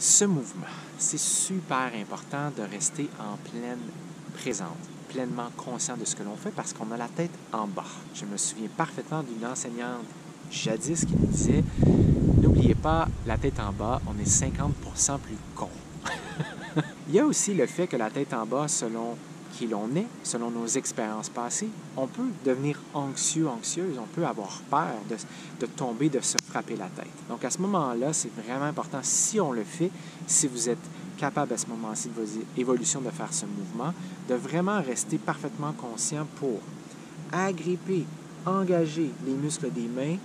Ce mouvement, c'est super important de rester en pleine présence, pleinement conscient de ce que l'on fait parce qu'on a la tête en bas. Je me souviens parfaitement d'une enseignante jadis qui nous disait « N'oubliez pas, la tête en bas, on est 50% plus con. » Il y a aussi le fait que la tête en bas, selon qui l'on est, selon nos expériences passées, on peut devenir anxieux, anxieuse, on peut avoir peur de tomber, de se frapper la tête. Donc à ce moment-là, c'est vraiment important, si on le fait, si vous êtes capable à ce moment-ci de vos évolutions de faire ce mouvement, de vraiment rester parfaitement conscient pour agripper, engager les muscles des mains,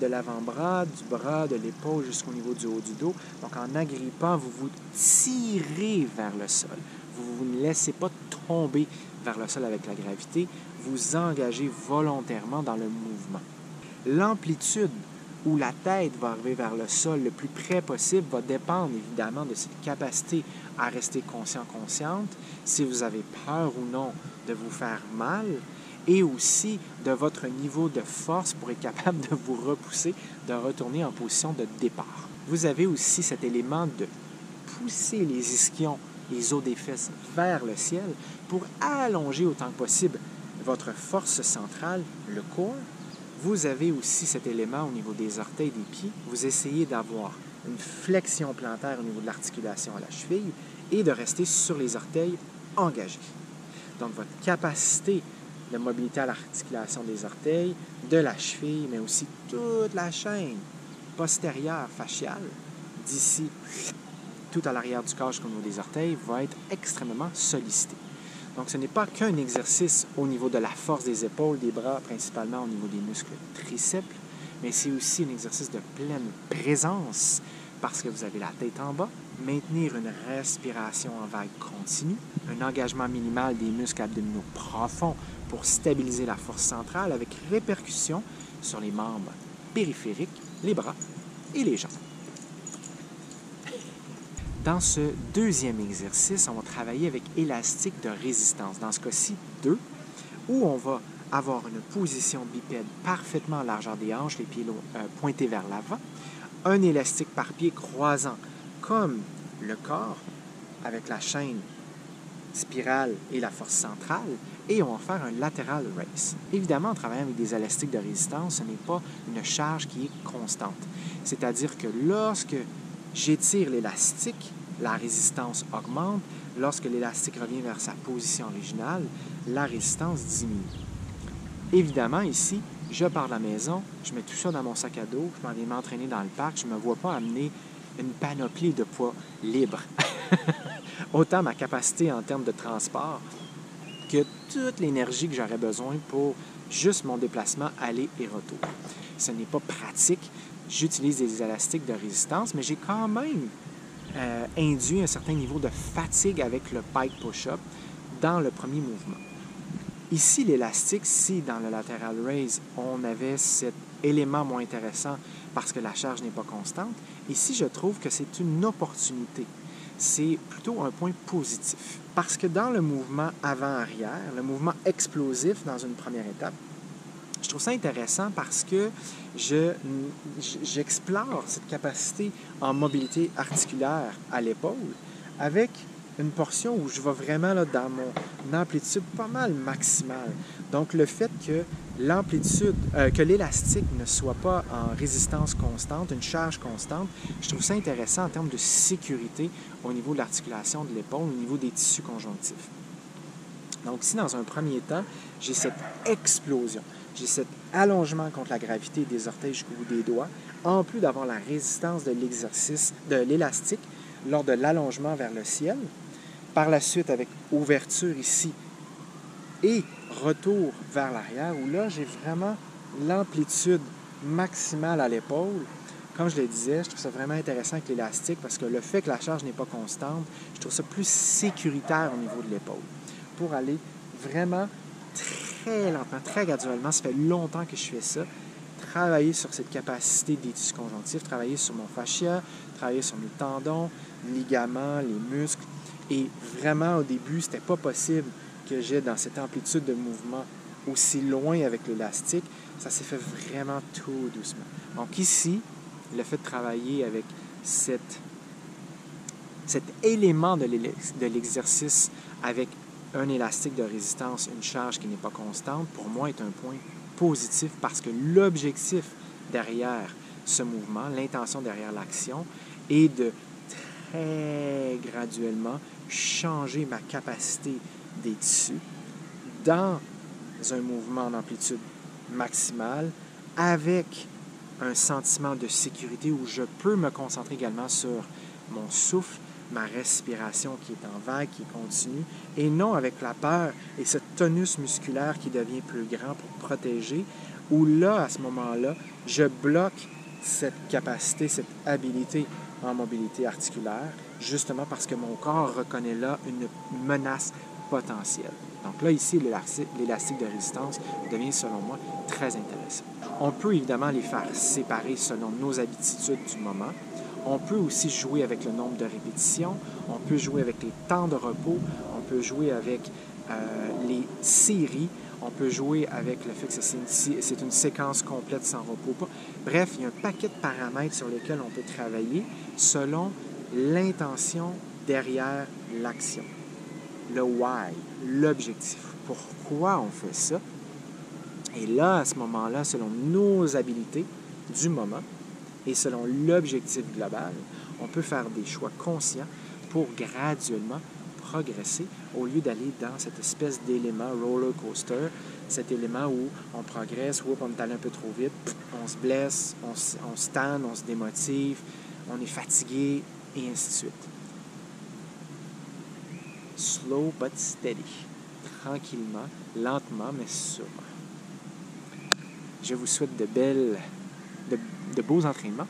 de l'avant-bras, du bras, de l'épaule jusqu'au niveau du haut du dos. Donc, en agrippant, vous vous tirez vers le sol. Vous ne laissez pas tomber vers le sol avec la gravité. Vous engagez volontairement dans le mouvement. L'amplitude où la tête va arriver vers le sol le plus près possible va dépendre évidemment de cette capacité à rester conscient, consciente, si vous avez peur ou non de vous faire mal, et aussi de votre niveau de force pour être capable de vous repousser, de retourner en position de départ. Vous avez aussi cet élément de pousser les ischions, les os des fesses vers le ciel pour allonger autant que possible votre force centrale, le corps. Vous avez aussi cet élément au niveau des orteils des pieds. Vous essayez d'avoir une flexion plantaire au niveau de l'articulation à la cheville et de rester sur les orteils engagés. Donc, votre capacité de mobilité à l'articulation des orteils, de la cheville, mais aussi toute la chaîne postérieure faciale, d'ici tout à l'arrière du corps jusqu'au niveau des orteils, va être extrêmement sollicitée. Donc, ce n'est pas qu'un exercice au niveau de la force des épaules, des bras, principalement au niveau des muscles triceps, mais c'est aussi un exercice de pleine présence parce que vous avez la tête en bas, maintenir une respiration en vague continue, un engagement minimal des muscles abdominaux profonds pour stabiliser la force centrale avec répercussion sur les membres périphériques, les bras et les jambes. Dans ce deuxième exercice, on va travailler avec élastique de résistance. Dans ce cas-ci, 2, où on va avoir une position bipède parfaitement en largeur des hanches, les pieds pointés vers l'avant, un élastique par pied croisant comme le corps avec la chaîne spirale et la force centrale, et on va faire un lateral raise. Évidemment, en travaillant avec des élastiques de résistance, ce n'est pas une charge qui est constante. C'est-à-dire que lorsque j'étire l'élastique, la résistance augmente. Lorsque l'élastique revient vers sa position originale, la résistance diminue. Évidemment, ici, je pars de la maison, je mets tout ça dans mon sac à dos, je m'en vais m'entraîner dans le parc, je ne me vois pas amener une panoplie de poids libre. Autant ma capacité en termes de transport que toute l'énergie que j'aurais besoin pour juste mon déplacement aller et retour. Ce n'est pas pratique. J'utilise des élastiques de résistance, mais j'ai quand même induit un certain niveau de fatigue avec le pike push-up dans le premier mouvement. Ici, l'élastique, si dans le lateral raise, on avait cet élément moins intéressant parce que la charge n'est pas constante, ici, je trouve que c'est une opportunité. C'est plutôt un point positif. Parce que dans le mouvement avant-arrière, le mouvement explosif dans une première étape, je trouve ça intéressant parce que j'explore cette capacité en mobilité articulaire à l'épaule avec une portion où je vais vraiment là, dans mon amplitude pas mal maximale. Donc, le fait que que l'élastique ne soit pas en résistance constante, une charge constante, je trouve ça intéressant en termes de sécurité au niveau de l'articulation de l'épaule, au niveau des tissus conjonctifs. Donc, ici, dans un premier temps, j'ai cette explosion. J'ai cet allongement contre la gravité des orteils jusqu'au bout des doigts, en plus d'avoir la résistance de l'exercice de l'élastique lors de l'allongement vers le ciel. Par la suite, avec ouverture ici et retour vers l'arrière, où là, j'ai vraiment l'amplitude maximale à l'épaule. Comme je le disais, je trouve ça vraiment intéressant avec l'élastique parce que le fait que la charge n'est pas constante, je trouve ça plus sécuritaire au niveau de l'épaule pour aller vraiment très lentement, très graduellement. Ça fait longtemps que je fais ça. Travailler sur cette capacité des tissus conjonctifs, travailler sur mon fascia, travailler sur mes tendons, ligaments, les muscles. Et vraiment, au début, c'était pas possible que j'ai dans cette amplitude de mouvement aussi loin avec l'élastique. Ça s'est fait vraiment tout doucement. Donc ici, le fait de travailler avec cet élément de l'exercice avec un élastique de résistance, une charge qui n'est pas constante, pour moi est un point positif parce que l'objectif derrière ce mouvement, l'intention derrière l'action, est de très graduellement changer ma capacité des tissus dans un mouvement d'amplitude maximale avec un sentiment de sécurité où je peux me concentrer également sur mon souffle, ma respiration qui est en vague, qui continue, et non avec la peur et ce tonus musculaire qui devient plus grand pour protéger, où là, à ce moment-là, je bloque cette capacité, cette habilité en mobilité articulaire, justement parce que mon corps reconnaît là une menace potentielle. Donc là, ici, l'élastique de résistance devient, selon moi, très intéressant. On peut évidemment les faire séparer selon nos habitudes du moment. On peut aussi jouer avec le nombre de répétitions, on peut jouer avec les temps de repos, on peut jouer avec les séries, on peut jouer avec le fait que c'est une séquence complète sans repos. Bref, il y a un paquet de paramètres sur lesquels on peut travailler selon l'intention derrière l'action. Le why, l'objectif. Pourquoi on fait ça? Et là, à ce moment-là, selon nos habiletés du moment et selon l'objectif global, on peut faire des choix conscients pour graduellement progresser au lieu d'aller dans cette espèce d'élément roller coaster, cet élément où on progresse, où on est allé un peu trop vite, on se blesse, on se tanne, on se démotive, on est fatigué, et ainsi de suite. Slow but steady. Tranquillement, lentement, mais sûrement. Je vous souhaite de beaux entraînements,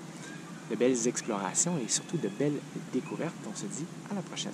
de belles explorations et surtout de belles découvertes. On se dit à la prochaine.